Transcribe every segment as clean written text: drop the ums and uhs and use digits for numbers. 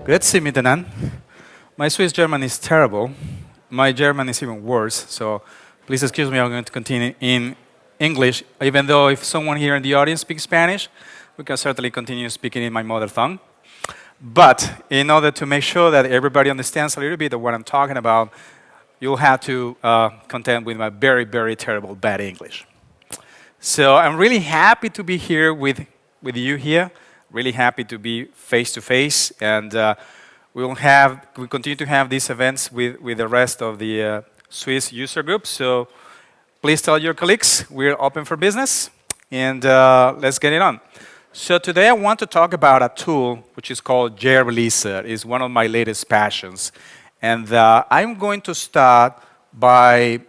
Grüezi miteinander. My Swiss German is terrible. My German is even worse, so please excuse me, I'm going to continue in English, even though if someone here in the audience speaks Spanish, we can certainly continue speaking in my mother tongue. But in order to make sure that everybody understands a little bit of what I'm talking about, you'll have to contend with my very, very terrible bad English. So I'm really happy to be here with you here. Really happy to be face-to-face, and we'll continue to have these events with the rest of the Swiss user group. So please tell your colleagues we're open for business, and let's get it on. So today I want to talk about a tool which is called JReleaser. It's one of my latest passions. And I'm going to start by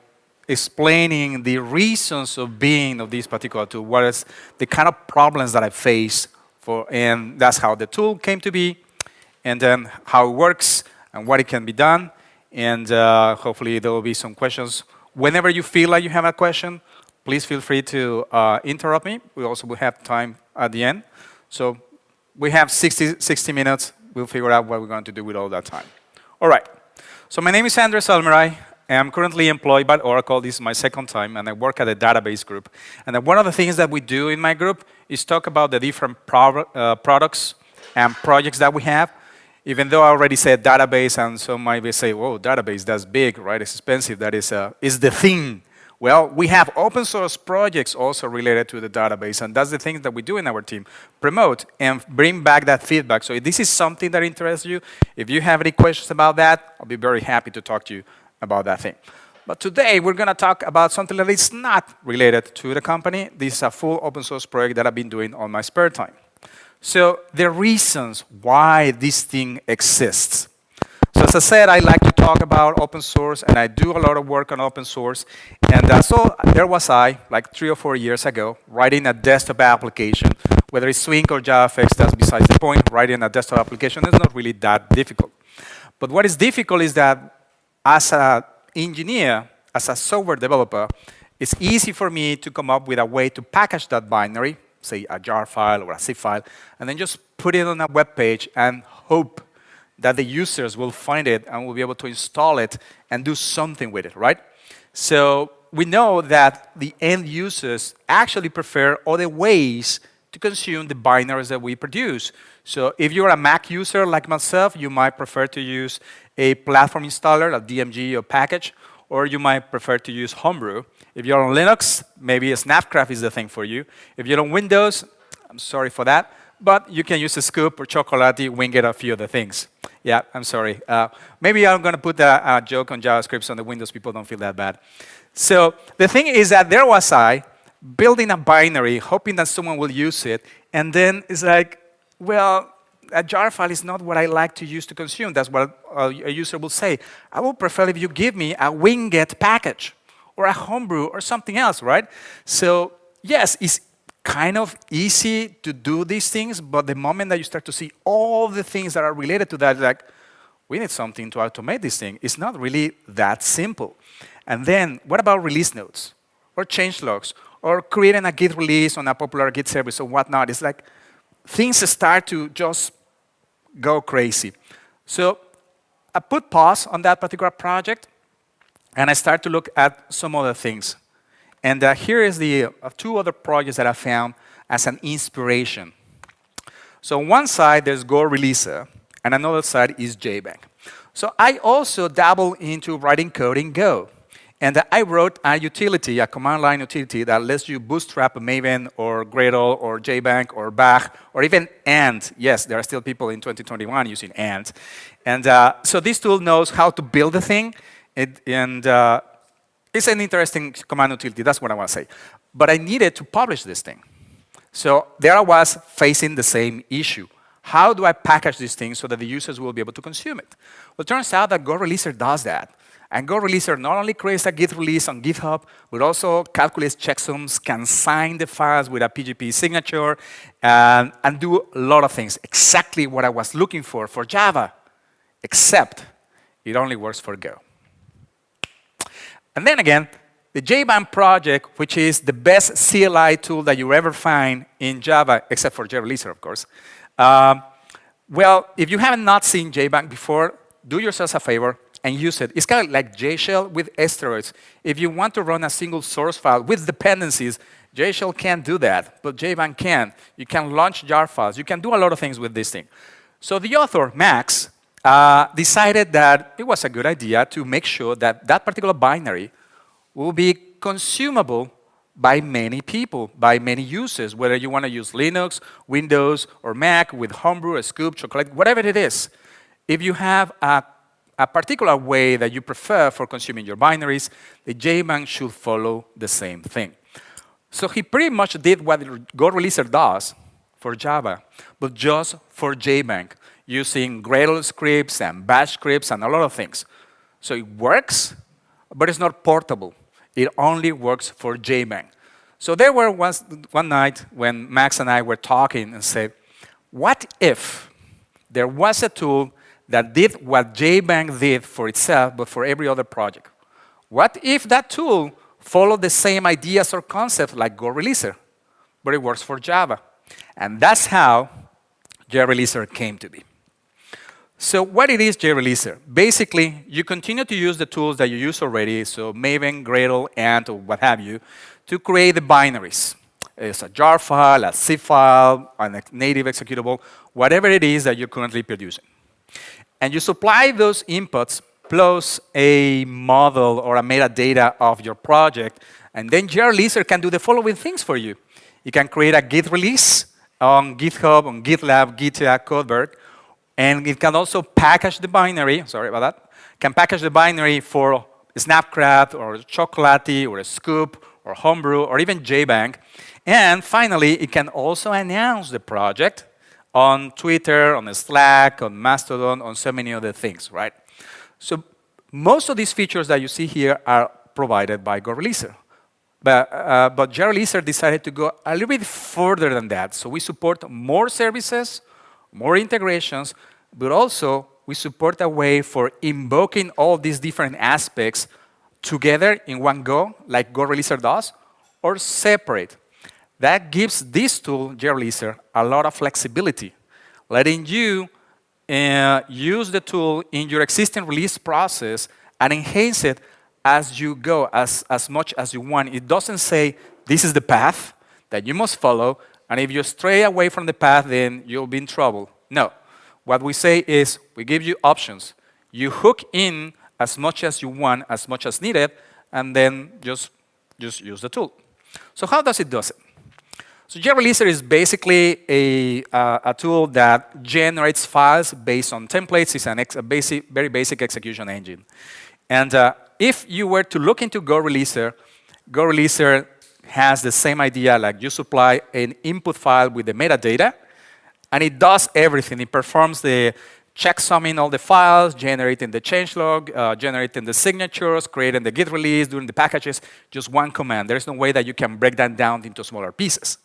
explaining the reasons of being of this particular tool, what is the kind of problems that I face, and that's how the tool came to be, and then how it works and what it can be done. And hopefully there will be some questions. Whenever you feel like you have a question, please feel free to interrupt me. We also will have time at the end. So we have 60 minutes. We'll figure out what we're going to do with all that time. All right. So my name is Almiray. I'm currently employed by Oracle. This is my second time, and I work at a database group. And one of the things that we do in my group is talk about the different products and projects that we have. Even though I already said database, and some might say, whoa, database, that's big, right? It's expensive. That is the thing. Well, we have open source projects also related to the database, and that's the thing that we do in our team. Promote and bring back that feedback. So if this is something that interests you, if you have any questions about that, I'll be very happy to talk to you about that thing. But today, we're going to talk about something that is not related to the company. This is a full open source project that I've been doing on my spare time. So the reasons why this thing exists. So as I said, I like to talk about open source, and I do a lot of work on open source. And so there was I, like 3 or 4 years ago, writing a desktop application. Whether it's Swing or JavaFX, that's besides the point. Writing a desktop application is not really that difficult. But what is difficult is that as an engineer, as a software developer, it's easy for me to come up with a way to package that binary, say a jar file or a zip file, and then just put it on a web page and hope that the users will find it and will be able to install it and do something with it, right? So we know that the end users actually prefer other ways to consume the binaries that we produce. So if you're a Mac user like myself, you might prefer to use a platform installer, a DMG or package, or you might prefer to use Homebrew. If you're on Linux, maybe a Snapcraft is the thing for you. If you're on Windows, I'm sorry for that, but you can use a Scoop or Chocolatey, Winget, a few other things. Yeah, I'm sorry. Maybe I'm going to put a joke on JavaScript so the Windows people don't feel that bad. So the thing is that there was I building a binary, hoping that someone will use it, and then it's like, well, a jar file is not what I like to use to consume. That's what a user will say. I would prefer if you give me a Winget package or a Homebrew or something else, right? So yes, it's kind of easy to do these things, but the moment that you start to see all the things that are related to that, like, we need something to automate this thing. It's not really that simple. And then, what about release notes or changelogs or creating a Git release on a popular Git service or whatnot? It's like things start to just go crazy. So I put pause on that particular project, and I start to look at some other things. And here is the 2 other projects that I found as an inspiration. So on one side, there's JReleaser, and another side is Jbam. So I also dabble into writing code in Go. And I wrote a utility, a command line utility that lets you bootstrap Maven or Gradle or Jbam or Bach or even Ant. Yes, there are still people in 2021 using Ant. And so this tool knows how to build the thing. It's an interesting command utility. That's what I want to say. But I needed to publish this thing. So there I was facing the same issue. How do I package this thing so that the users will be able to consume it? Well, it turns out that JReleaser does that. And JReleaser not only creates a Git release on GitHub, but also calculates checksums, can sign the files with a PGP signature, and do a lot of things. Exactly what I was looking for Java, except it only works for Go. And then again, the Jbam Project, which is the best CLI tool that you ever find in Java, except for JReleaser, of course, Well, if you haven't not seen Jbam before, do yourselves a favor and use it. It's kind of like JShell with steroids. If you want to run a single source file with dependencies, JShell can't do that, but Jbam can. You can launch jar files. You can do a lot of things with this thing. So the author, Max, decided that it was a good idea to make sure that that particular binary will be consumable by many people, by many users, whether you want to use Linux, Windows, or Mac with Homebrew, or Scoop, Chocolate, whatever it is. If you have a particular way that you prefer for consuming your binaries, the Jbam should follow the same thing. So he pretty much did what JReleaser does for Java, but just for Jbam, using Gradle scripts and Bash scripts and a lot of things. So it works, but it's not portable. It only works for Jbam. So there was one night when Max and I were talking and said, what if there was a tool that did what Jbam did for itself, but for every other project? What if that tool followed the same ideas or concepts like JReleaser, but it works for Java? And that's how JReleaser came to be. So what it is, JReleaser? Basically, you continue to use the tools that you use already, so Maven, Gradle, Ant, or what have you, to create the binaries. It's a jar file, a zip file, a native executable, whatever it is that you're currently producing. And you supply those inputs plus a model or a metadata of your project, and then JReleaser can do the following things for you. You can create a Git release on GitHub, on Gitlab, GitLab, Codeberg, and it can also package the binary, sorry about that, can package the binary for Snapcraft or Chocolatey or Scoop or Homebrew or even Jbam. And finally, it can also announce the project on Twitter, on Slack, on Mastodon, on so many other things, right? So most of these features that you see here are provided by JReleaser. But JReleaser decided to go a little bit further than that. So we support more services, more integrations, but also we support a way for invoking all these different aspects together in one go, like JReleaser does, or separate. That gives this tool, JReleaser, a lot of flexibility, letting you use the tool in your existing release process and enhance it as you go, as much as you want. It doesn't say, this is the path that you must follow, and if you stray away from the path, then you'll be in trouble. No. What we say is, we give you options. You hook in as much as you want, as much as needed, and then just use the tool. So how does it do it? So JReleaser is basically a tool that generates files based on templates. It's a very basic execution engine. And if you were to look into JReleaser, JReleaser has the same idea, like you supply an input file with the metadata, and it does everything. It performs the checksumming all the files, generating the changelog, generating the signatures, creating the Git release, doing the packages, just one command. There's no way that you can break that down into smaller pieces.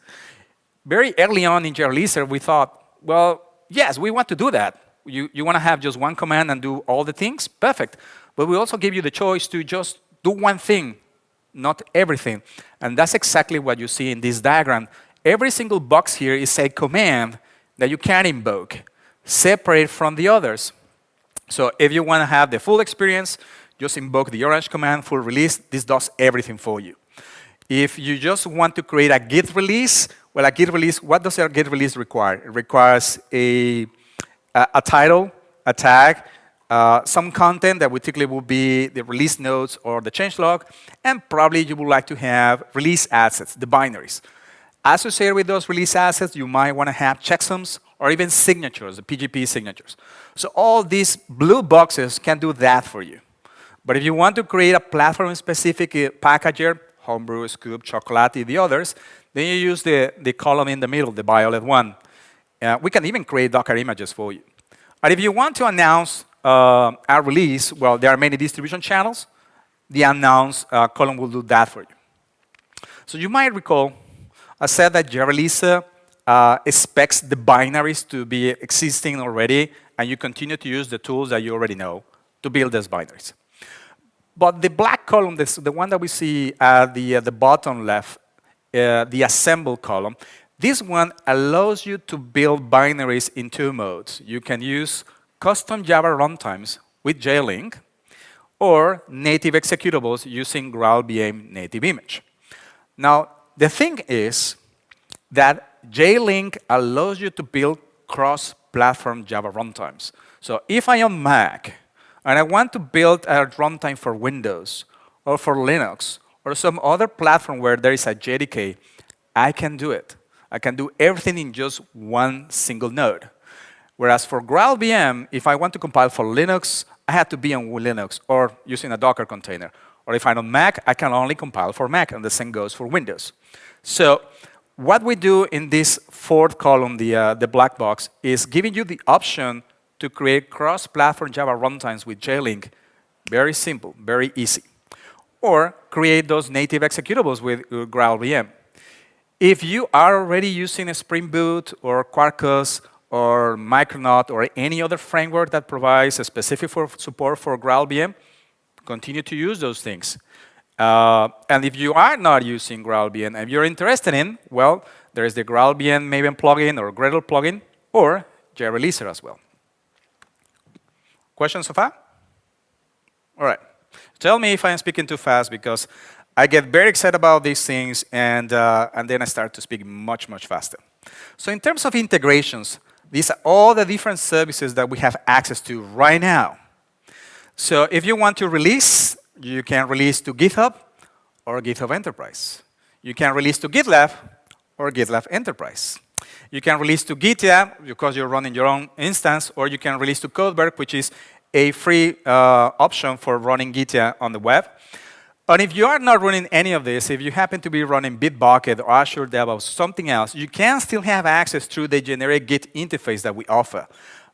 Very early on in JReleaser, we thought, well, yes, we want to do that. You want to have just one command and do all the things? Perfect. But we also give you the choice to just do one thing, not everything. And that's exactly what you see in this diagram. Every single box here is a command that you can invoke, separate from the others. So if you want to have the full experience, just invoke the orange command, full release. This does everything for you. If you just want to create a Git release, well, a Git release, what does a Git release require? It requires a title, a tag, some content that typically will be the release notes or the changelog, and probably you would like to have release assets, the binaries. Associated with those release assets, you might want to have checksums or even signatures, the PGP signatures. So all these blue boxes can do that for you. But if you want to create a platform-specific packager, Homebrew, Scoop, Chocolatey, the others, then you use the column in the middle, the violet one. We can even create Docker images for you. And if you want to announce a release, well, there are many distribution channels. The announce column will do that for you. So you might recall I said that JReleaser expects the binaries to be existing already, and you continue to use the tools that you already know to build those binaries. But the black column, the one that we see at the bottom left, the assemble column, This one allows you to build binaries in two modes. You can use custom Java runtimes with JLink, or native executables using GraalVM native image. Now, the thing is that JLink allows you to build cross-platform Java runtimes. So if I own Mac, and I want to build a runtime for Windows, or for Linux, or some other platform where there is a JDK, I can do it. I can do everything in just one single node. Whereas for GraalVM, if I want to compile for Linux, I have to be on Linux or using a Docker container. Or if I'm on Mac, I can only compile for Mac, and the same goes for Windows. So what we do in this fourth column, the black box, is giving you the option to create cross-platform Java runtimes with JLink. Very simple, very easy. Or create those native executables with GraalVM. If you are already using a Spring Boot or Quarkus or Micronaut or any other framework that provides a specific support for GraalVM, continue to use those things. And if you are not using GraalVM and you're interested in, well, there is the GraalVM Maven plugin or Gradle plugin or JReleaser as well. Questions so far? All right. Tell me if I'm speaking too fast, because I get very excited about these things, and then I start to speak much, much faster. So in terms of integrations, these are all the different services that we have access to right now. So if you want to release, you can release to GitHub or GitHub Enterprise. You can release to GitLab or GitLab Enterprise. You can release to GitLab because you're running your own instance, or you can release to Codeberg, which is a free option for running GitLab on the web. And if you are not running any of this, if you happen to be running Bitbucket or Azure DevOps, something else, you can still have access through the generic Git interface that we offer.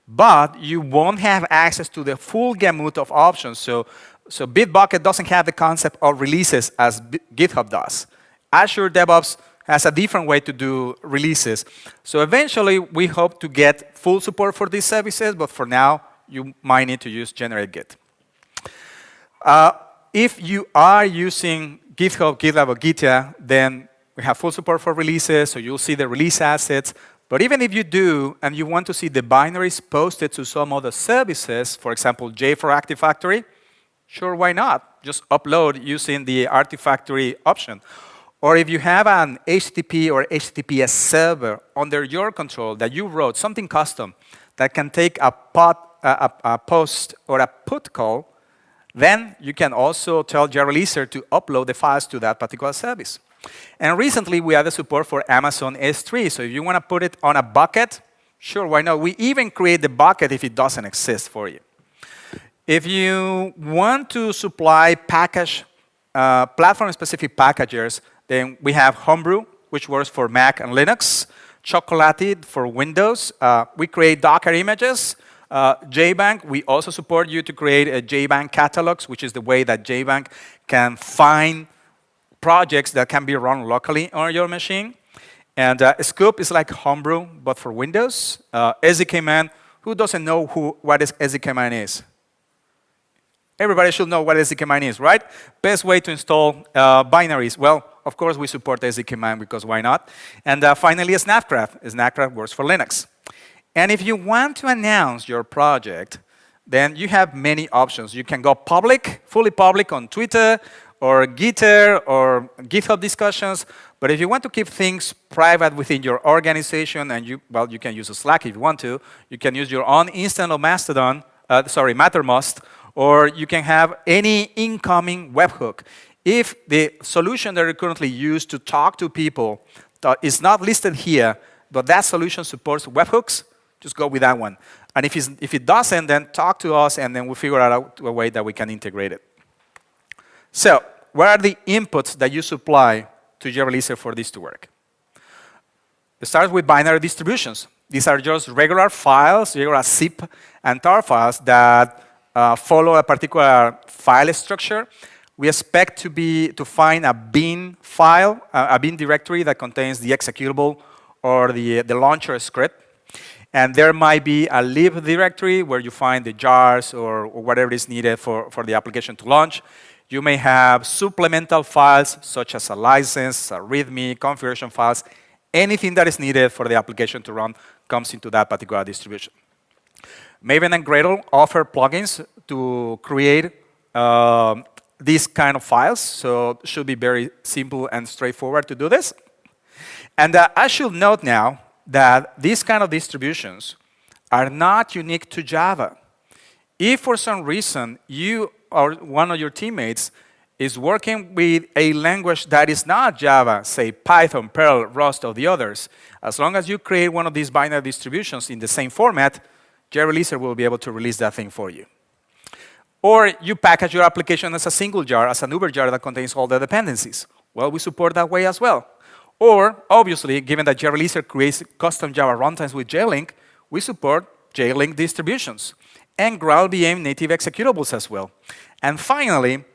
But you won't have access to the full gamut of options. So Bitbucket doesn't have the concept of releases as GitHub does. Azure DevOps has a different way to do releases. So eventually, we hope to get full support for these services, but for now, you might need to use generic Git. If you are using GitHub, GitLab, or GitLab, then we have full support for releases, so you'll see the release assets. But even if you do, and you want to see the binaries posted to some other services, for example, J for Artifactory, sure, why not? Just upload using the Artifactory option. Or if you have an HTTP or HTTPS server under your control that you wrote, something custom, that can take a post or a put call, then you can also tell JReleaser to upload the files to that particular service. And recently, we added support for Amazon S3. So if you want to put it on a bucket, sure, why not? We even create the bucket if it doesn't exist for you. If you want to supply platform-specific packagers, then we have Homebrew, which works for Mac and Linux, Chocolatey for Windows. We create Docker images. Jbam, we also support you to create a Jbam catalogs, which is the way that Jbam can find projects that can be run locally on your machine. And Scoop is like Homebrew, but for Windows. SDKman, who doesn't know what SDKman is? Everybody should know what SDKman is, right? Best way to install binaries. Well, of course, we support SDKman because why not? And finally, Snapcraft. Snapcraft works for Linux. And if you want to announce your project, then you have many options. You can go public, fully public on Twitter or Gitter or GitHub discussions. But if you want to keep things private within your organization, and you can use a Slack if you want to. You can use your own instance of Mattermost, or you can have any incoming webhook. If the solution that you currently use to talk to people is not listed here, but that solution supports webhooks, just go with that one. And if it doesn't, then talk to us, and then we'll figure out a way that we can integrate it. So what are the inputs that you supply to JReleaser for this to work? It starts with binary distributions. These are just regular files, regular zip and tar files that follow a particular file structure. We expect to find a bin file, a bin directory that contains the executable or the launcher script. And there might be a lib directory where you find the jars or whatever is needed for the application to launch. You may have supplemental files such as a license, a README, configuration files, anything that is needed for the application to run comes into that particular distribution. Maven and Gradle offer plugins to create these kind of files, so it should be very simple and straightforward to do this. And I should note now that these kind of distributions are not unique to Java. If for some reason you or one of your teammates is working with a language that is not Java, say Python, Perl, Rust, or the others, as long as you create one of these binary distributions in the same format, JReleaser will be able to release that thing for you. Or you package your application as a single jar, as an Uber jar that contains all the dependencies. Well, we support that way as well. Or, obviously, given that JReleaser creates custom Java runtimes with JLink, we support JLink distributions and GraalVM native executables as well. And finally,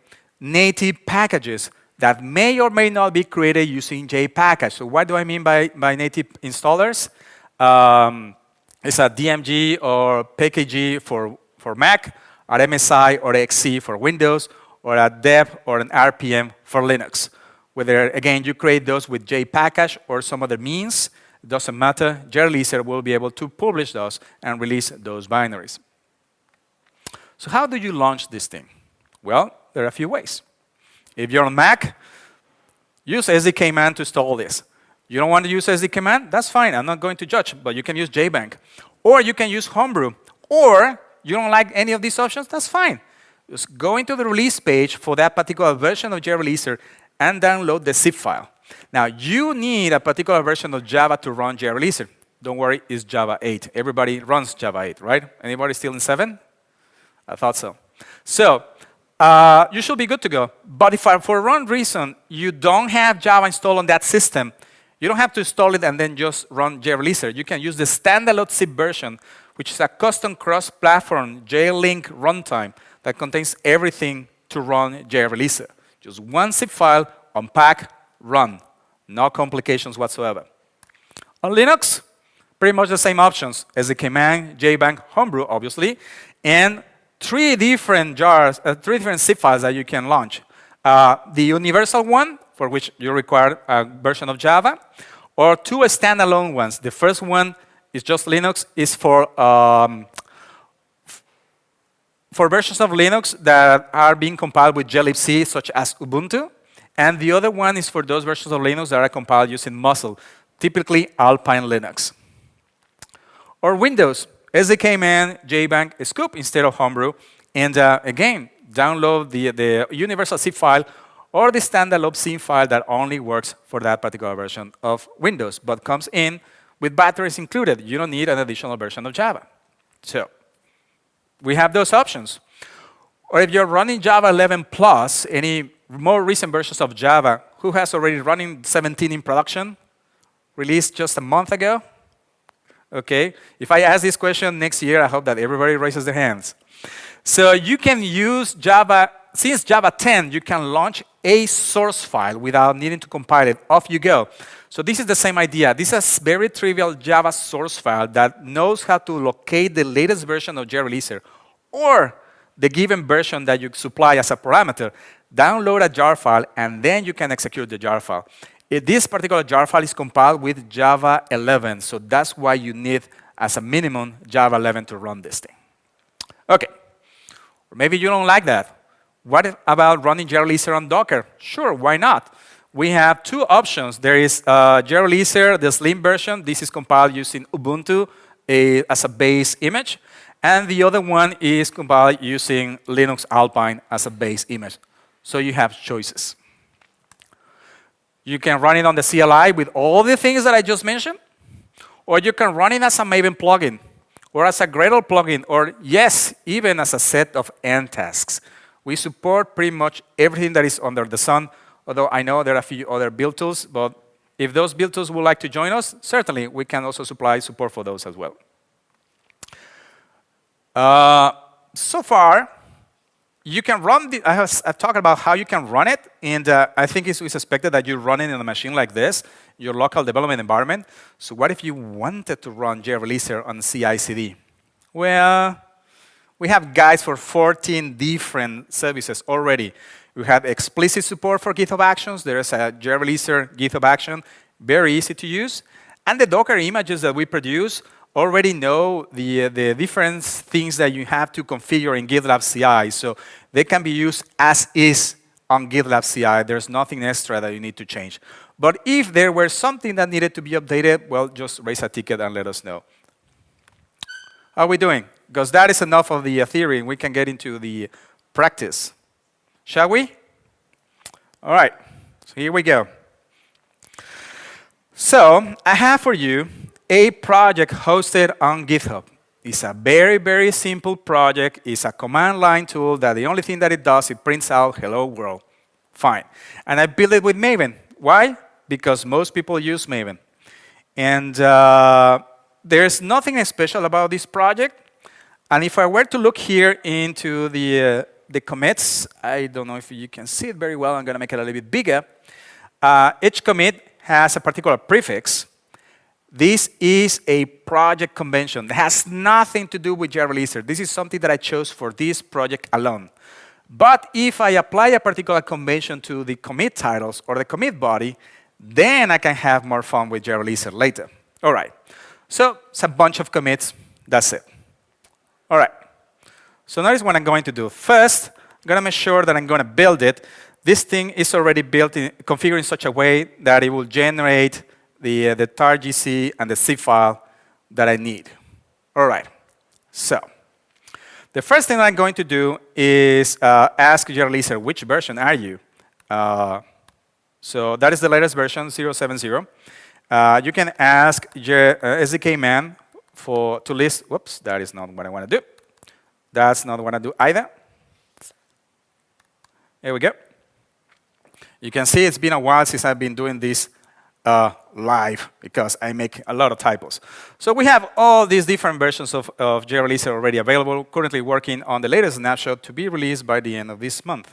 native packages that may or may not be created using JPackage. So what do I mean by native installers? It's a DMG or PKG for Mac, or MSI or XC for Windows, or a deb or an RPM for Linux. Whether, again, you create those with JPackage or some other means, it doesn't matter. JReleaser will be able to publish those and release those binaries. So how do you launch this thing? Well, there are a few ways. If you're on Mac, use SDKman to install this. You don't want to use SDKman? That's fine. I'm not going to judge, but you can use JBank. Or you can use Homebrew. Or you don't like any of these options? That's fine. Just go into the release page for that particular version of JReleaser and download the zip file. Now, you need a particular version of Java to run JReleaser. Don't worry, it's Java 8. Everybody runs Java 8, right? Anybody still in 7? I thought so. So, you should be good to go. But if for one reason you don't have Java installed on that system, you don't have to install it and then just run JReleaser. You can use the standalone zip version, which is a custom cross-platform JLink runtime that contains everything to run JReleaser. Just one zip file, unpack, run. No complications whatsoever. On Linux, pretty much the same options as the command, JBank, Homebrew, obviously, and three different zip files that you can launch. The universal one, for which you require a version of Java, or two standalone ones. The first one is just Linux, is for versions of Linux that are being compiled with glibc, such as Ubuntu. And the other one is for those versions of Linux that are compiled using Muscle, typically Alpine Linux. Or Windows, SDKman, JBank, Scoop instead of Homebrew. And again, download the universal zip file or the standalone zip file that only works for that particular version of Windows, but comes in with batteries included. You don't need an additional version of Java. So we have those options. Or if you're running Java 11 plus, any more recent versions of Java, who has already running 17 in production, released just a month ago? Okay, if I ask this question next year, I hope that everybody raises their hands. So you can use Java, since Java 10, you can launch a source file without needing to compile it. Off you go. So this is the same idea. This is a very trivial Java source file that knows how to locate the latest version of JReleaser or the given version that you supply as a parameter, download a jar file, and then you can execute the jar file. This particular jar file is compiled with Java 11, so that's why you need, as a minimum, Java 11 to run this thing. Okay, or maybe you don't like that. What about running JReleaser on Docker? Sure, why not? We have two options. There is JReleaser, the Slim version. This is compiled using Ubuntu as a base image. And the other one is compiled using Linux Alpine as a base image. So you have choices. You can run it on the CLI with all the things that I just mentioned, or you can run it as a Maven plugin, or as a Gradle plugin, or yes, even as a set of end tasks. We support pretty much everything that is under the sun, although I know there are a few other build tools, but if those build tools would like to join us, certainly we can also supply support for those as well. So far, you can run I've talked about how you can run it, and I think it's expected that you run it in a machine like this, your local development environment. So what if you wanted to run JReleaser on CI/CD? Well, we have guides for 14 different services already. We have explicit support for GitHub Actions. There is a JReleaser GitHub Action, very easy to use. And the Docker images that we produce already know the different things that you have to configure in GitLab CI. So they can be used as is on GitLab CI. There's nothing extra that you need to change. But if there were something that needed to be updated, well, just raise a ticket and let us know. How are we doing? Because that is enough of the theory, and we can get into the practice. Shall we? All right, so here we go. So I have for you a project hosted on GitHub. It's a very, very simple project. It's a command line tool that the only thing that it does, it prints out hello world. Fine. And I built it with Maven. Why? Because most people use Maven. And there's nothing special about this project. And if I were to look here into the commits, I don't know if you can see it very well. I'm going to make it a little bit bigger. Each commit has a particular prefix. This is a project convention. It has nothing to do with JReleaser. This is something that I chose for this project alone. But if I apply a particular convention to the commit titles or the commit body, then I can have more fun with JReleaser later. All right. So it's a bunch of commits. That's it. All right. So notice what I'm going to do. First, I'm going to make sure that I'm going to build it. This thing is already built, configured in such a way that it will generate the tar.gc and the zip file that I need. All right. So the first thing I'm going to do is ask JReleaser, which version are you? So that is the latest version, 070. You can ask SDK man to list. Whoops, that is not what I want to do. That's not what I do either. Here we go. You can see it's been a while since I've been doing this live because I make a lot of typos. So we have all these different versions of JReleaser already available, currently working on the latest snapshot to be released by the end of this month.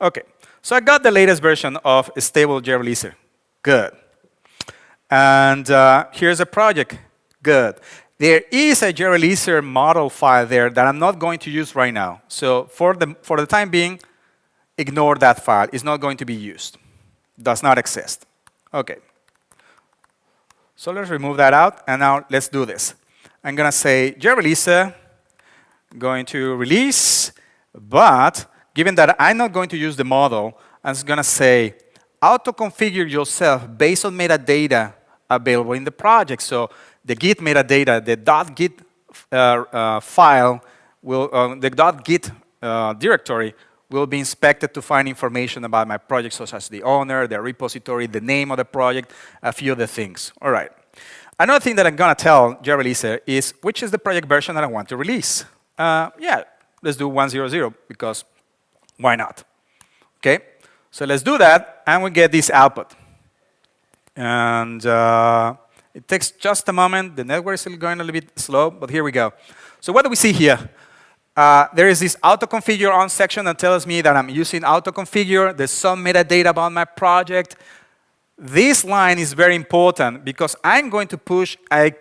OK, so I got the latest version of stable JReleaser. Good. And here's a project. Good. There is a JReleaser model file there that I'm not going to use right now. So for the time being, ignore that file. It's not going to be used. Does not exist. OK. So let's remove that out. And now let's do this. I'm going to say JReleaser, going to release. But given that I'm not going to use the model, I'm just going to say auto-configure yourself based on metadata available in the project. So the Git metadata, the .git file, the .git directory will be inspected to find information about my project, such as the owner, the repository, the name of the project, a few other things. All right. Another thing that I'm going to tell JReleaser is which is the project version that I want to release. Yeah, let's do 100 because why not? OK, so let's do that, and we get this output. And it takes just a moment. The network is still going a little bit slow, but here we go. So what do we see here? There is this auto-configure on section that tells me that I'm using auto-configure. There's some metadata about my project. This line is very important because I'm going to push a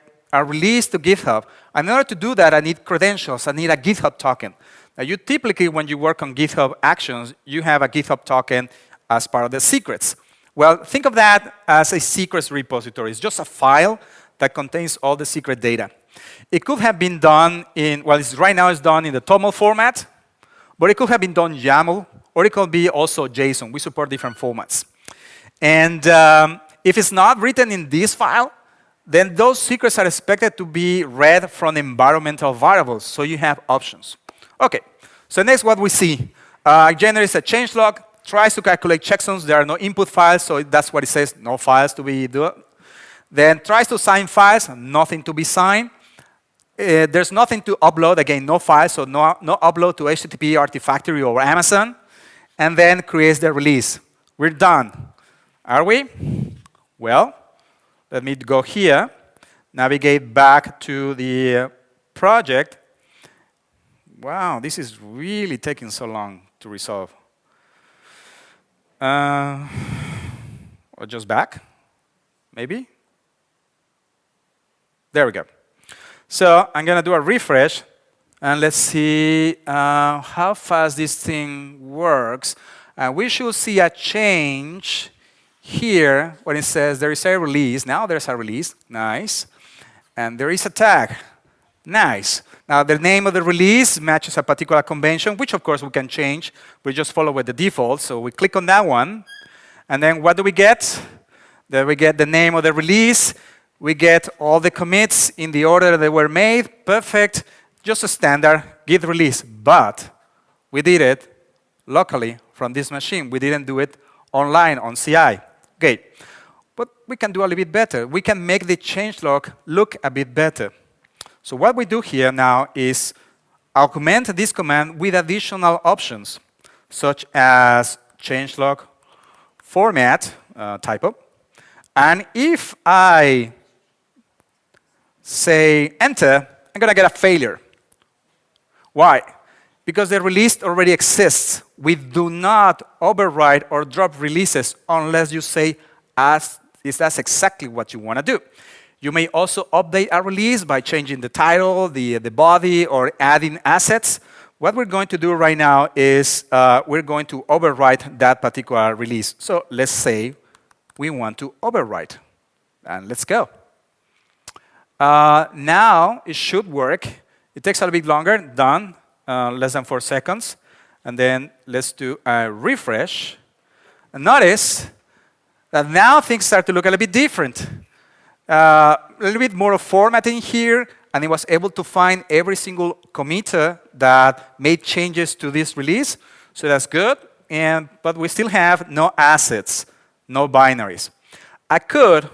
release to GitHub. And in order to do that, I need credentials. I need a GitHub token. Now, you typically, when you work on GitHub Actions, you have a GitHub token as part of the secrets. Well, think of that as a secrets repository. It's just a file that contains all the secret data. It could have been done in, well, right now it's done in the TOML format, but it could have been done YAML, or it could be also JSON. We support different formats. And if it's not written in this file, then those secrets are expected to be read from environmental variables, so you have options. OK, so next what we see, generates a changelog, tries to calculate checksums. There are no input files, so that's what it says, no files to be done. Then tries to sign files, nothing to be signed. There's nothing to upload, again, no files, so no upload to HTTP, Artifactory, or Amazon. And then creates the release. We're done. Are we? Well, let me go here, navigate back to the project. Wow, this is really taking so long to resolve. Or just back, maybe? There we go. So I'm going to do a refresh, and let's see how fast this thing works. We should see a change here, when it says there is a release, now there's a release, nice. And there is a tag, nice. Now the name of the release matches a particular convention, which of course we can change. We just follow with the default, so we click on that one. And then what do we get? Then we get the name of the release. We get all the commits in the order they were made, perfect. Just a standard Git release, but we did it locally from this machine. We didn't do it online on CI. Okay, but we can do a little bit better. We can make the changelog look a bit better. So what we do here now is augment this command with additional options, such as changelog format, typo. And if I say enter, I'm going to get a failure. Why? Because the release already exists. We do not override or drop releases unless you say that's exactly what you want to do. You may also update a release by changing the title, the body, or adding assets. What we're going to do right now is we're going to overwrite that particular release. So let's say we want to overwrite. And let's go. Now it should work. It takes a little bit longer. Done. Less than 4 seconds. And then let's do a refresh. And notice that now things start to look a little bit different. A little bit more of formatting here, and it was able to find every single committer that made changes to this release. So that's good. But we still have no assets, no binaries. I could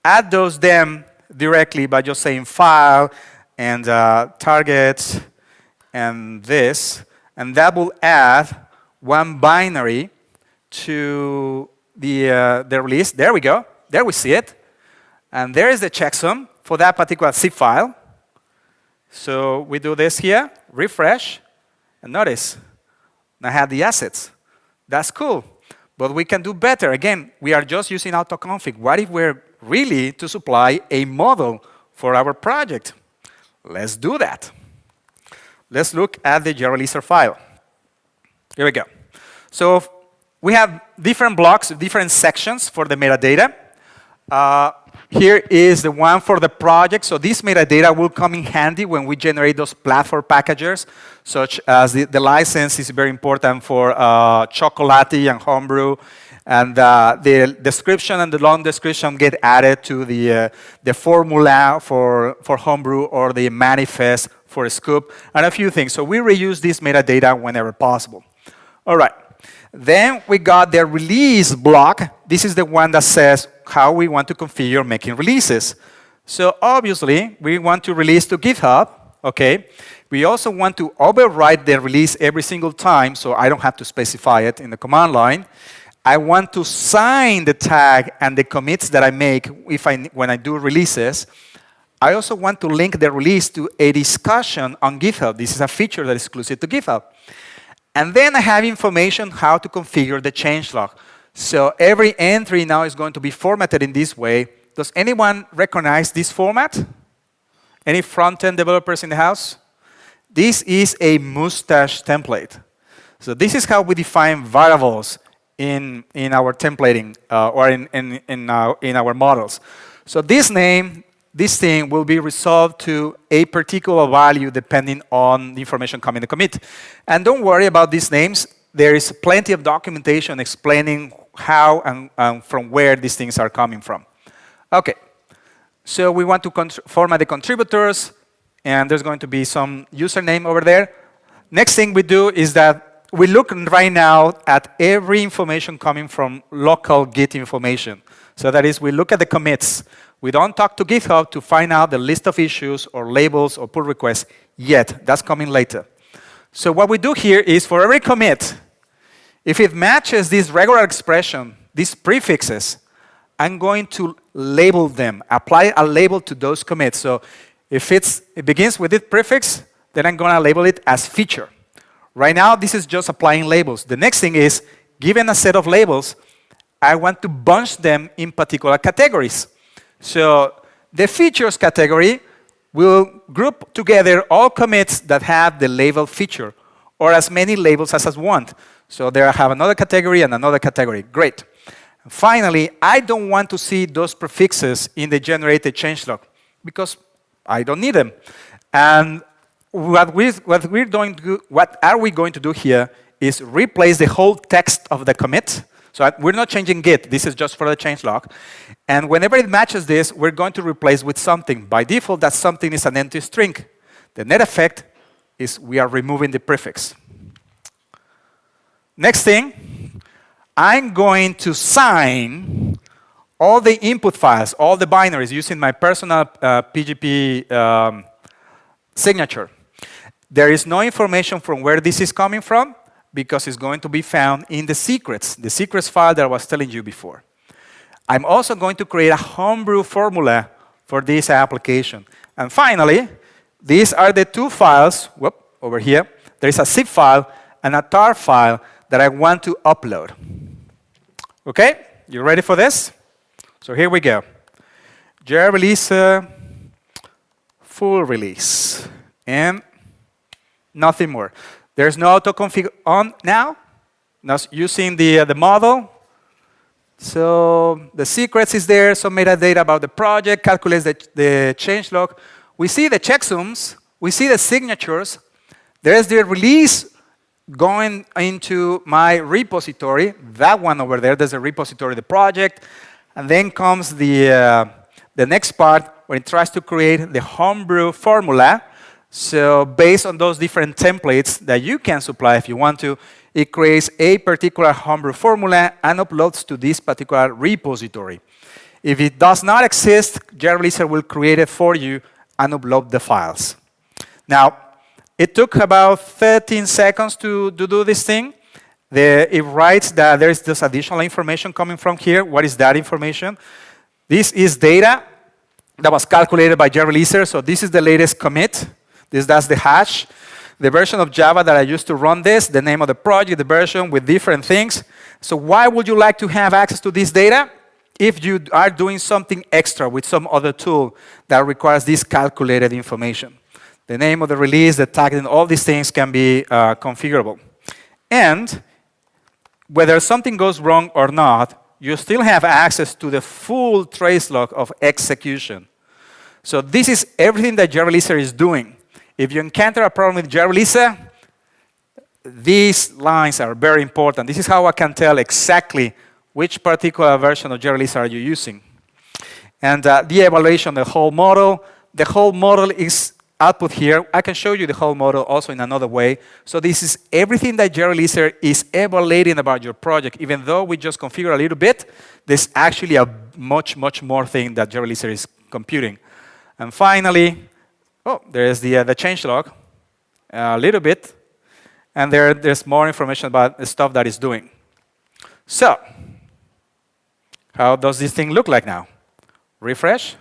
add them directly by just saying file and target and this, and that will add one binary to the release. There we go. There we see it. And there is the checksum for that particular zip file. So we do this here, refresh, and notice I have the assets. That's cool. But we can do better. Again, we are just using autoconfig. What if we're really to supply a model for our project? Let's do that. Let's look at the JReleaser file. Here we go. So we have different blocks, different sections for the metadata. Here is the one for the project. So this metadata will come in handy when we generate those platform packages, such as the license is very important for Chocolati and Homebrew. And the description and the long description get added to the formula for Homebrew or the manifest for Scoop, and a few things. So we reuse this metadata whenever possible. All right. Then we got the release block. This is the one that says how we want to configure making releases. So obviously, we want to release to GitHub. Okay. We also want to override the release every single time, so I don't have to specify it in the command line. I want to sign the tag and the commits that I make when I do releases. I also want to link the release to a discussion on GitHub. This is a feature that is exclusive to GitHub. And then I have information how to configure the changelog. So every entry now is going to be formatted in this way. Does anyone recognize this format? Any front-end developers in the house? This is a mustache template. So this is how we define variables in our templating or in our models. So this name, this thing will be resolved to a particular value depending on the information coming in the commit. And don't worry about these names. There is plenty of documentation explaining how and from where these things are coming from. Okay, so we want to format the contributors, and there's going to be some username over there. Next thing we do is that we look right now at every information coming from local Git information. So that is, we look at the commits. We don't talk to GitHub to find out the list of issues or labels or pull requests yet. That's coming later. So what we do here is for every commit, if it matches this regular expression, these prefixes, I'm going to label them, apply a label to those commits. So if it begins with this prefix, then I'm going to label it as feature. Right now, this is just applying labels. The next thing is, given a set of labels, I want to bunch them in particular categories. So the features category will group together all commits that have the label feature, or as many labels as I want. So there I have another category and another category. Great. Finally, I don't want to see those prefixes in the generated changelog because I don't need them. And what are we going to do here is replace the whole text of the commit. So we're not changing Git. This is just for the changelog. And whenever it matches this, we're going to replace with something. By default, that something is an empty string. The net effect is we are removing the prefix. Next thing, I'm going to sign all the input files, all the binaries, using my personal PGP signature. There is no information from where this is coming from because it's going to be found in the secrets file that I was telling you before. I'm also going to create a homebrew formula for this application. And finally, these are the two files, over here. There is a zip file and a tar file that I want to upload. Okay, you ready for this? So here we go. JReleaser full release and nothing more. There's no autoconfig on now. Now using the model. So the secrets is there, some metadata about the project, calculates the changelog. We see the checksums, we see the signatures. There's the release going into my repository, that one over there. There's a repository of the project. And then comes the next part where it tries to create the homebrew formula. So based on those different templates that you can supply if you want to, it creates a particular homebrew formula and uploads to this particular repository. If it does not exist, JReleaser will create it for you and upload the files. Now, it took about 13 seconds to do this thing. It writes that there is this additional information coming from here. What is that information? This is data that was calculated by JReleaser. So this is the latest commit. That's the hash. The version of Java that I used to run this, the name of the project, the version with different things. So why would you like to have access to this data? If you are doing something extra with some other tool that requires this calculated information. The name of the release, the tag, and all these things can be configurable. And whether something goes wrong or not, you still have access to the full trace log of execution. So this is everything that JReleaser is doing. If you encounter a problem with JReleaser, these lines are very important. This is how I can tell exactly which particular version of JReleaser are you using. And the evaluation, the whole model is output here. I can show you the whole model also in another way. So this is everything that JReleaser is evaluating about your project. Even though we just configure a little bit, there's actually a much more thing that JReleaser is computing. And finally, there's the changelog, a little bit. And there's more information about the stuff that it's doing. So, how does this thing look like now? Refresh.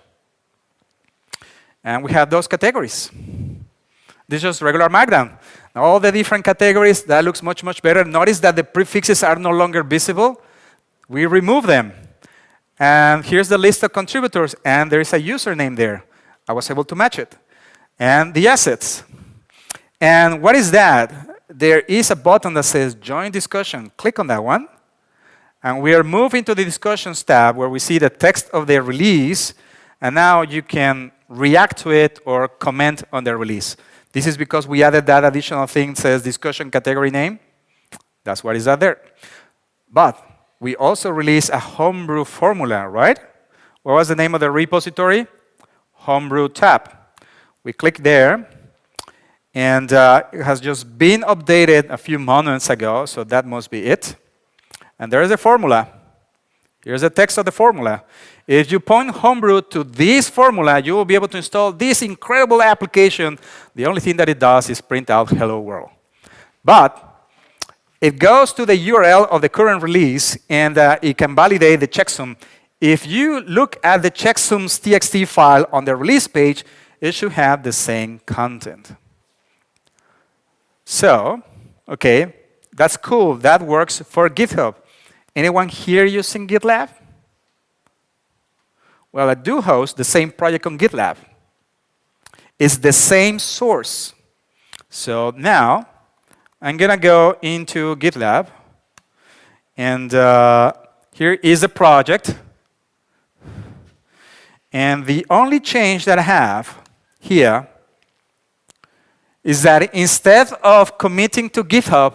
And we have those categories. This is just regular Markdown. Now, all the different categories, that looks much better. Notice that the prefixes are no longer visible. We remove them. And here's the list of contributors, and there is a username there. I was able to match it. And the assets. And what is that? There is a button that says Join Discussion. Click on that one. And we are moving to the Discussions tab where we see the text of the release. And now you can react to it or comment on the release. This is because we added that additional thing that says discussion category name. That's what is out there. But we also released a homebrew formula, right? What was the name of the repository? Homebrew tab. We click there, and it has just been updated a few moments ago, so that must be it. And there is the formula. Here's the text of the formula. If you point Homebrew to this formula, you will be able to install this incredible application. The only thing that it does is print out hello world. But it goes to the URL of the current release, and it can validate the checksum. If you look at the checksums txt file on the release page, it should have the same content. So, okay, that's cool. That works for GitHub. Anyone here using GitLab? Well, I do host the same project on GitLab. It's the same source. So now, I'm going to go into GitLab. And Here is the project. And the only change that I have here is that instead of committing to GitHub,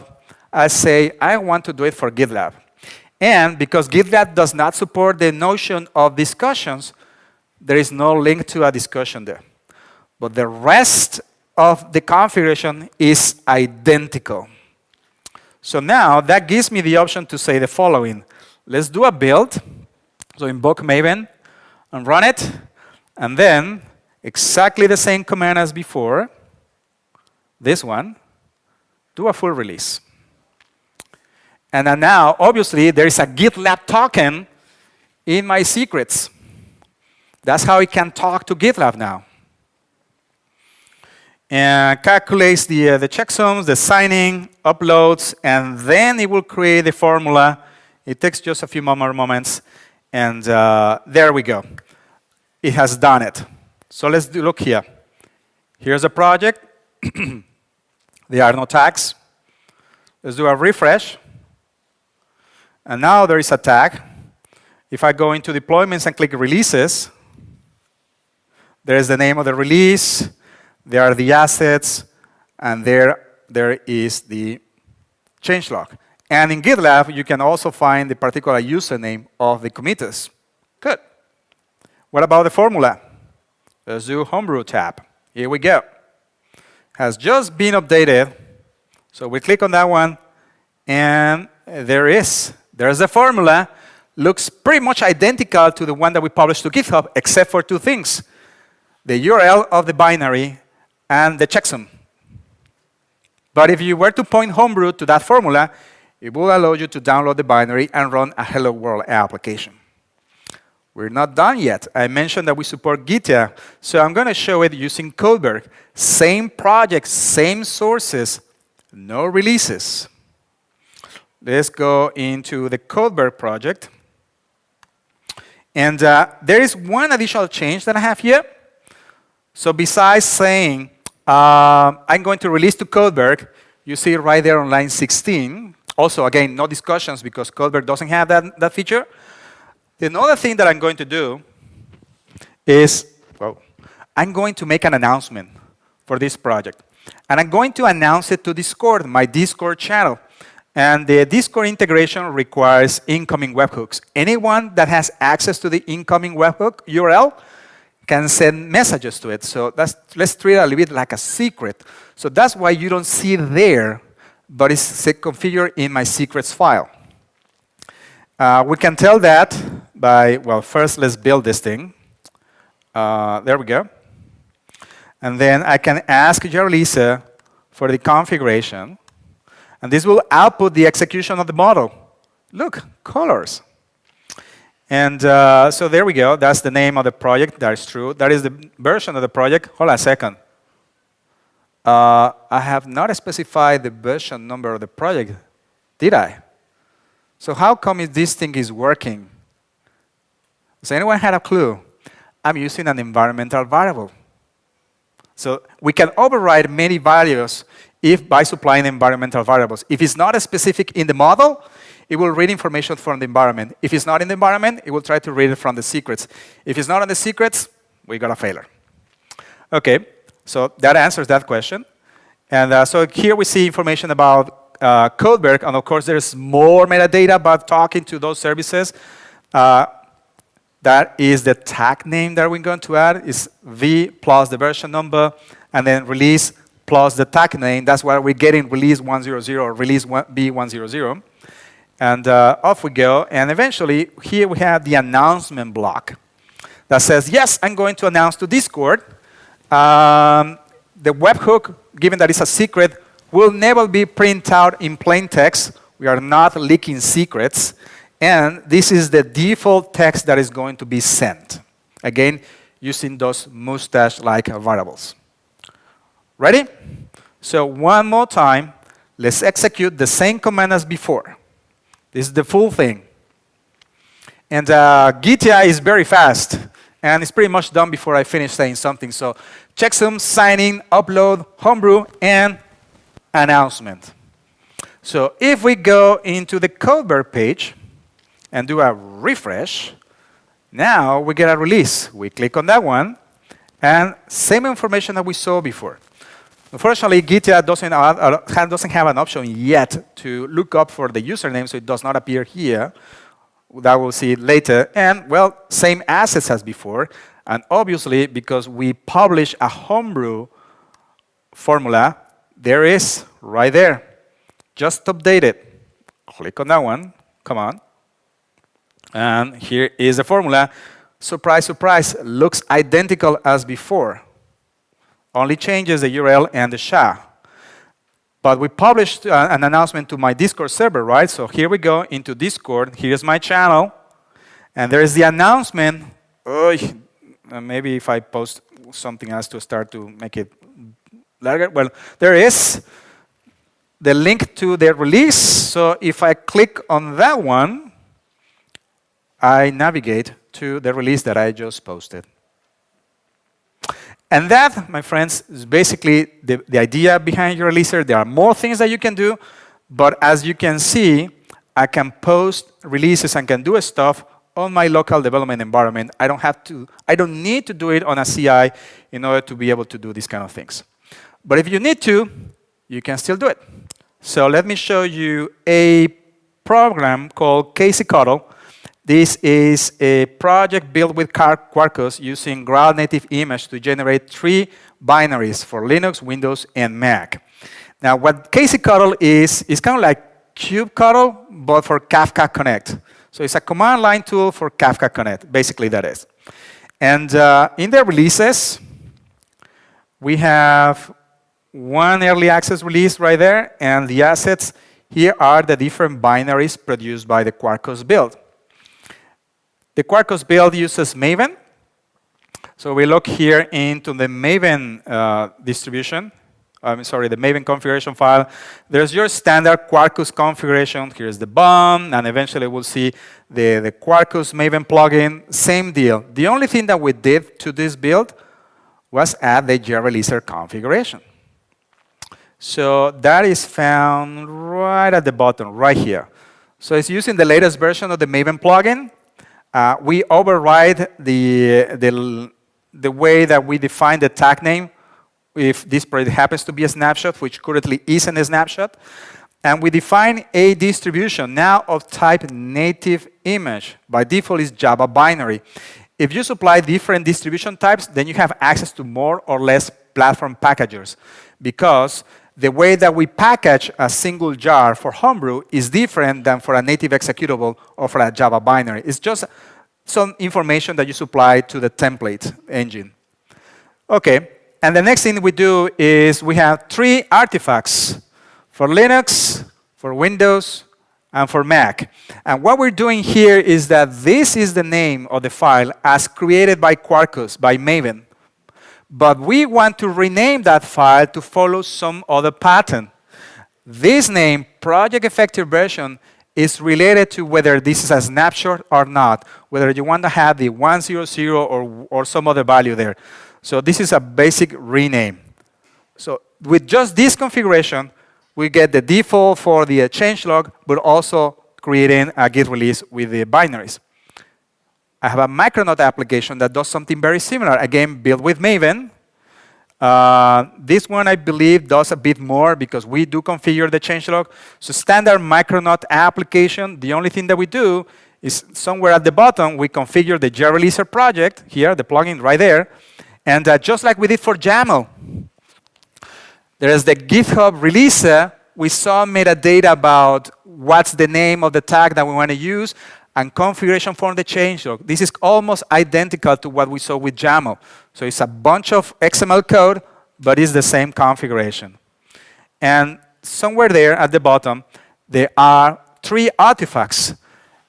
I say I want to do it for GitLab. And because GitLab does not support the notion of discussions, there is no link to a discussion there. But the rest of the configuration is identical. So now that gives me the option to say the following. Let's do a build. So invoke Maven and run it. And then exactly the same command as before. This one. Do a full release. And then now, obviously, there is a GitLab token in my secrets. That's how it can talk to GitLab now. And calculates the checksums, the signing, uploads, and then it will create the formula. It takes just a few more moments, and there we go. It has done it. So let's look here. Here's a project. There are no tags. Let's do a refresh. And now there is a tag. If I go into deployments and click releases, there is the name of the release. There are the assets, and there is the changelog. And in GitLab, you can also find the particular username of the committers. Good. What about the formula? Let's do Homebrew tab. Here we go. Has just been updated. So we click on that one, and there's the formula. Looks pretty much identical to the one that we published to GitHub, except for two things. The URL of the binary and the checksum. But if you were to point Homebrew to that formula, it will allow you to download the binary and run a Hello World application. We're not done yet. I mentioned that we support Gitlab, so I'm going to show it using Codeberg. Same project, same sources, no releases. Let's go into the Codeberg project. And there is one additional change that I have here. So besides saying, I'm going to release to Codeberg, you see it right there on line 16. Also, again, no discussions because Codeberg doesn't have that feature. Another thing that I'm going to do is, well, I'm going to make an announcement for this project. And I'm going to announce it to Discord, my Discord channel. And the Discord integration requires incoming webhooks. Anyone that has access to the incoming webhook URL can send messages to it. So let's treat it a little bit like a secret. So that's why you don't see it there, but it's configured in my secrets file. We can tell that by, well, first let's build this thing. There we go. And then I can ask JReleaser for the configuration. And this will output the execution of the model. Look, colors. And so there we go. That's the name of the project. That is true. That is the version of the project. Hold on a second. I have not specified the version number of the project, did I? So how come this thing is working? Does anyone have a clue? I'm using an environmental variable. So we can override many values by supplying environmental variables. If it's not specific in the model, it will read information from the environment. If it's not in the environment, it will try to read it from the secrets. If it's not in the secrets, we got a failure. Okay, so that answers that question. And so here we see information about Codeberg, and of course there's more metadata about talking to those services. That is the tag name that we're going to add, is V plus the version number, and then release plus the tag name. That's why we're getting release 100 or release B100. And off we go. And eventually, here we have the announcement block that says, yes, I'm going to announce to Discord. The webhook, given that it's a secret, will never be printed out in plain text. We are not leaking secrets. And this is the default text that is going to be sent. Again, using those mustache-like variables. Ready? So one more time, let's execute the same command as before. This is the full thing. And Gitlab is very fast. And it's pretty much done before I finish saying something. So checksum, signing, upload, homebrew, and announcement. So if we go into the Codeberg page, and do a refresh, now we get a release. We click on that one, and same information that we saw before. Unfortunately, Gitlab doesn't have an option yet to look up for the username, so it does not appear here. That we'll see later. And, well, same assets as before. And obviously, because we publish a homebrew formula, there is right there. Just update it. Click on that one. Come on. And here is the formula. Surprise, surprise, looks identical as before. Only changes the URL and the SHA. But we published an announcement to my Discord server, right? So here we go into Discord. Here's my channel. And there is the announcement. Maybe if I post something else to start to make it larger. Well, there is the link to the release. So if I click on that one, I navigate to the release that I just posted. And that, my friends, is basically the idea behind JReleaser. There are more things that you can do, but as you can see, I can post releases and can do stuff on my local development environment. I don't need to do it on a CI in order to be able to do these kind of things. But if you need to, you can still do it. So let me show you a program called KZCuddle. This is a project built with Quarkus using Graal native image to generate 3 binaries for Linux, Windows, and Mac. Now, what KZCuddle is kind of like kubectl, but for Kafka Connect. So it's a command line tool for Kafka Connect. Basically, that is. And in the releases, we have one early access release right there, and the assets here are the different binaries produced by the Quarkus build. The Quarkus build uses Maven. So we look here into the Maven distribution. The Maven configuration file. There's your standard Quarkus configuration. Here's the BOM, and eventually we'll see the Quarkus Maven plugin. Same deal. The only thing that we did to this build was add the JReleaser configuration. So that is found right at the bottom, right here. So it's using the latest version of the Maven plugin. We override the way that we define the tag name if this project happens to be a snapshot, which currently isn't a snapshot. And we define a distribution now of type native image. By default, is Java binary. If you supply different distribution types, then you have access to more or less platform packagers, because the way that we package a single jar for Homebrew is different than for a native executable or for a Java binary. It's just some information that you supply to the template engine. Okay, and the next thing we do is we have 3 artifacts for Linux, for Windows, and for Mac. And what we're doing here is that this is the name of the file as created by Quarkus, by Maven. But we want to rename that file to follow some other pattern. This name, project effective version, is related to whether this is a snapshot or not, whether you want to have the 100 or some other value there. So this is a basic rename. So with just this configuration, we get the default for the changelog, but also creating a Git release with the binaries. I have a Micronaut application that does something very similar, again, built with Maven. This one, I believe, does a bit more because we do configure the changelog. So standard Micronaut application, the only thing that we do is somewhere at the bottom, we configure the JReleaser project, here, the plugin right there. And just like we did for YAML, there is the GitHub releaser. We saw metadata about what's the name of the tag that we want to use, and configuration for the changelog. This is almost identical to what we saw with YAML. So it's a bunch of XML code, but it's the same configuration. And somewhere there at the bottom, there are 3 artifacts.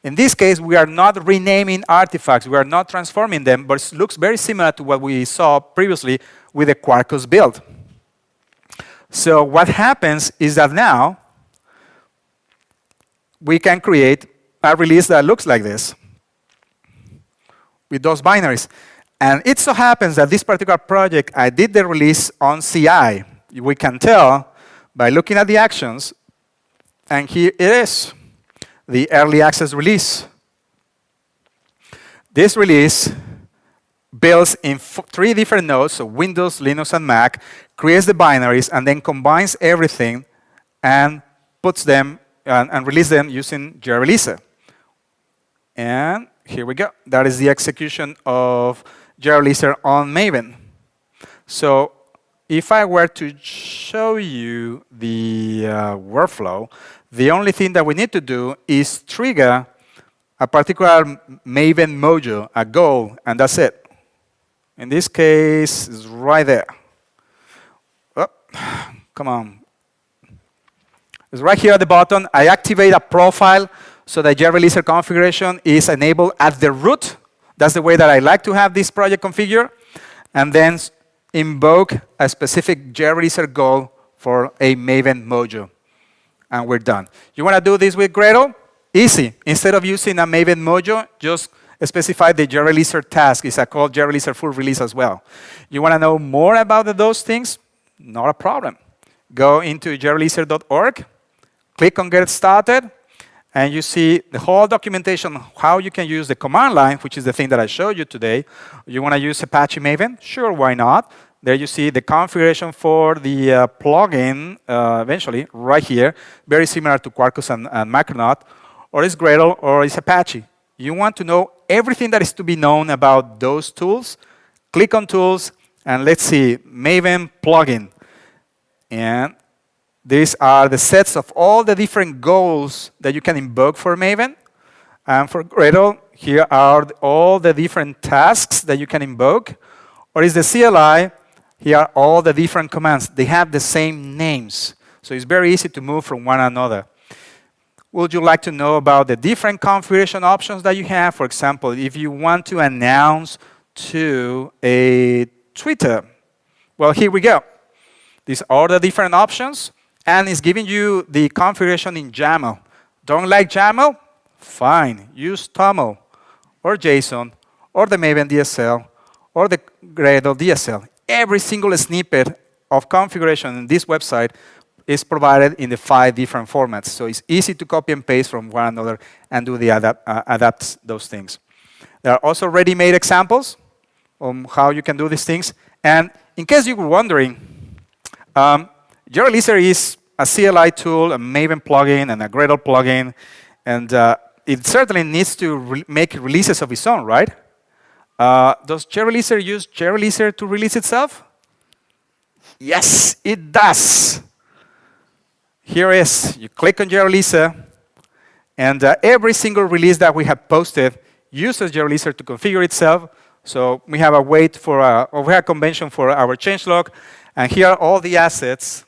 In this case, we are not renaming artifacts. We are not transforming them, but it looks very similar to what we saw previously with the Quarkus build. So what happens is that now we can create a release that looks like this with those binaries. And it so happens that this particular project, I did the release on CI. We can tell by looking at the actions, and here it is, the early access release. This release builds in 3 different nodes, so Windows, Linux, and Mac, creates the binaries, and then combines everything and puts them and releases them using JReleaser. And here we go. That is the execution of JReleaser on Maven. So if I were to show you the workflow, the only thing that we need to do is trigger a particular Maven module, a goal, and that's it. In this case, it's right there. Oh, come on. It's right here at the bottom. I activate a profile so that JReleaser configuration is enabled at the root. That's the way that I like to have this project configured. And then invoke a specific JReleaser goal for a Maven module. And we're done. You want to do this with Gradle? Easy. Instead of using a Maven module, just specify the JReleaser task. It's called JReleaser full release as well. You want to know more about those things? Not a problem. Go into JReleaser.org, click on Get Started, and you see the whole documentation how you can use the command line, which is the thing that I showed you today. You want to use Apache Maven? Sure, why not? There you see the configuration for the plugin eventually right here, very similar to Quarkus and Micronaut, or it's Gradle, or it's Apache. You want to know everything that is to be known about those tools, click on Tools, and let's see, Maven plugin. And these are the sets of all the different goals that you can invoke for Maven. And for Gradle, here are all the different tasks that you can invoke. Or is the CLI, here are all the different commands. They have the same names. So it's very easy to move from one another. Would you like to know about the different configuration options that you have? For example, if you want to announce to a Twitter, well, here we go. These are the different options, and it's giving you the configuration in YAML. Don't like YAML? Fine. Use TOML, or JSON, or the Maven DSL, or the Gradle DSL. Every single snippet of configuration in this website is provided in the 5 different formats. So it's easy to copy and paste from one another and do the adapt those things. There are also ready-made examples on how you can do these things. And in case you were wondering, JReleaser is a CLI tool, a Maven plugin, and a Gradle plugin. And it certainly needs to make releases of its own, right? Does JReleaser use JReleaser to release itself? Yes, it does. Here is, you click on JReleaser, and every single release that we have posted uses JReleaser to configure itself. So we have a wait for we have a convention for our changelog, and here are all the assets,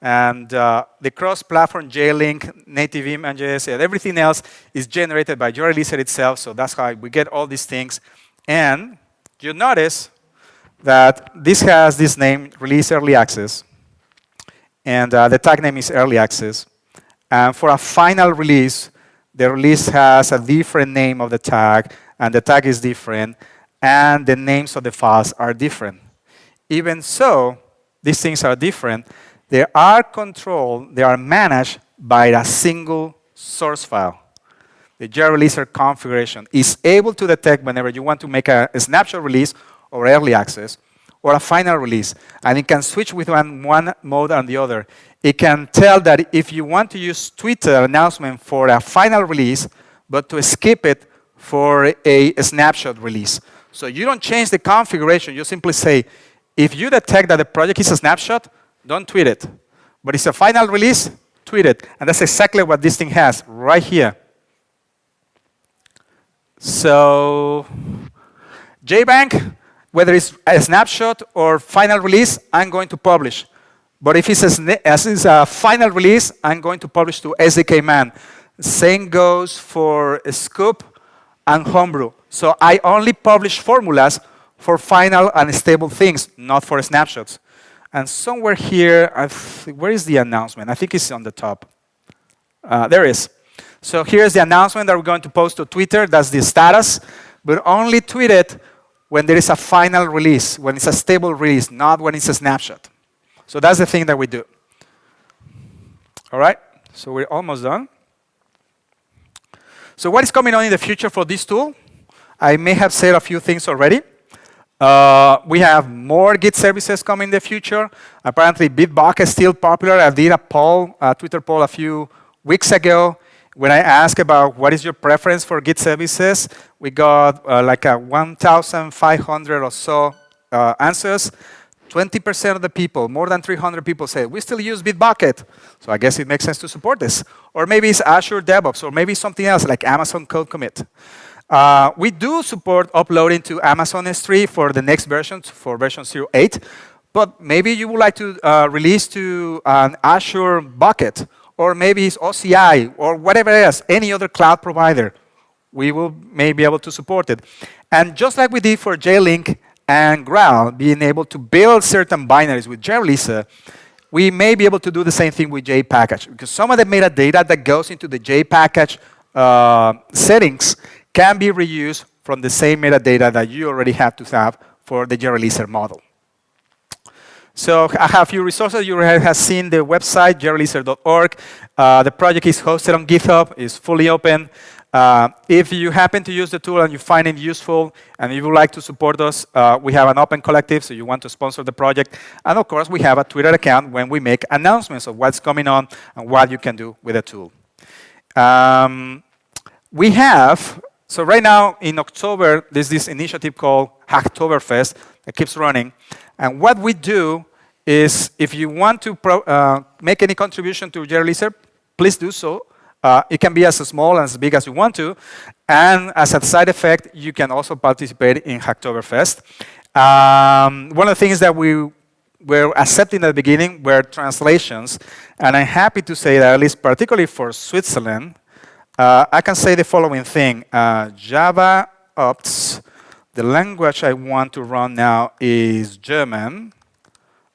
and the cross-platform JLink, native images, and everything else is generated by JReleaser itself. So that's how we get all these things. And you notice that this has this name, Release Early Access. And the tag name is Early Access. And for a final release, the release has a different name of the tag, and the tag is different, and the names of the files are different. Even so, these things are different. They are controlled, they are managed by a single source file. The JReleaser configuration is able to detect whenever you want to make a snapshot release or early access, or a final release, and it can switch with one mode and the other. It can tell that if you want to use Twitter announcement for a final release, but to skip it for a snapshot release. So you don't change the configuration, you simply say, if you detect that the project is a snapshot, don't tweet it. But it's a final release, tweet it. And that's exactly what this thing has, right here. So, JBank, whether it's a snapshot or final release, I'm going to publish. But if it's a final release, I'm going to publish to SDK man. Same goes for Scoop and Homebrew. So I only publish formulas for final and stable things, not for snapshots. And somewhere here, where is the announcement? I think it's on the top. There it is. So here's the announcement that we're going to post to Twitter. That's the status. But only tweet it when there is a final release, when it's a stable release, not when it's a snapshot. So that's the thing that we do. All right? So we're almost done. So what is coming on in the future for this tool? I may have said a few things already. We have more Git services coming in the future. Apparently, Bitbucket is still popular. I did a poll, a Twitter poll a few weeks ago when I asked about what is your preference for Git services. We got like 1,500 or so answers. 20% of the people, more than 300 people say, we still use Bitbucket. So I guess it makes sense to support this. Or maybe it's Azure DevOps, or maybe something else like Amazon Code Commit. We do support uploading to Amazon S3 for the next version, for version 08. But maybe you would like to release to an Azure bucket, or maybe it's OCI, or whatever else, any other cloud provider. We may be able to support it. And just like we did for JLink and Ground, being able to build certain binaries with JReleaser, we may be able to do the same thing with JPackage. Because some of the metadata that goes into the JPackage settings can be reused from the same metadata that you already have to have for the JReleaser model. So I have a few resources. You have seen the website, JReleaser.org. The project is hosted on GitHub. It's fully open. If you happen to use the tool and you find it useful and you would like to support us, we have an open collective, so you want to sponsor the project. And of course, we have a Twitter account when we make announcements of what's coming on and what you can do with the tool. We have, so right now in October, there's this initiative called Hacktoberfest that keeps running. And what we do is, if you want to make any contribution to JReleaser, please do so. It can be as small and as big as you want to. And as a side effect, you can also participate in Hacktoberfest. One of the things that we were accepting at the beginning were translations. And I'm happy to say that, at least particularly for Switzerland, I can say the following thing. Java ops, the language I want to run now is German.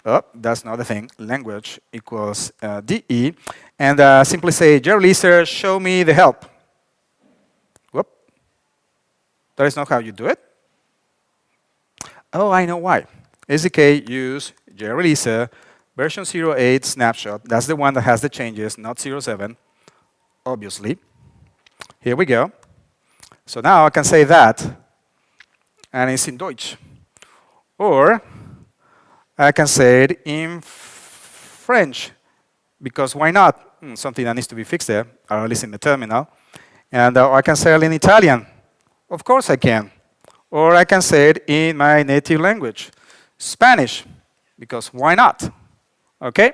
Oh, that's not the thing. Language equals DE. And simply say, JReleaser, show me the help. Whoop. That is not how you do it. Oh, I know why. SDK use JReleaser version 08 snapshot. That's the one that has the changes, not 07, obviously. Here we go. So now I can say that, and it's in Deutsch. Or I can say it in French, because why not? Something that needs to be fixed there, or at least in the terminal. And I can say it in Italian. Of course I can. Or I can say it in my native language, Spanish, because why not? Okay?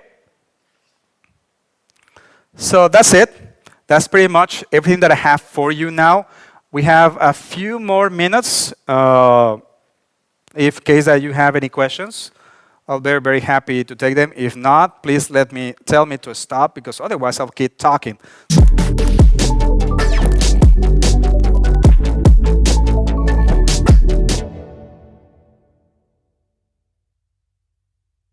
So that's it. That's pretty much everything that I have for you now. We have a few more minutes, if case that you have any questions. I'll be very happy to take them. If not, please tell me to stop, because otherwise I'll keep talking.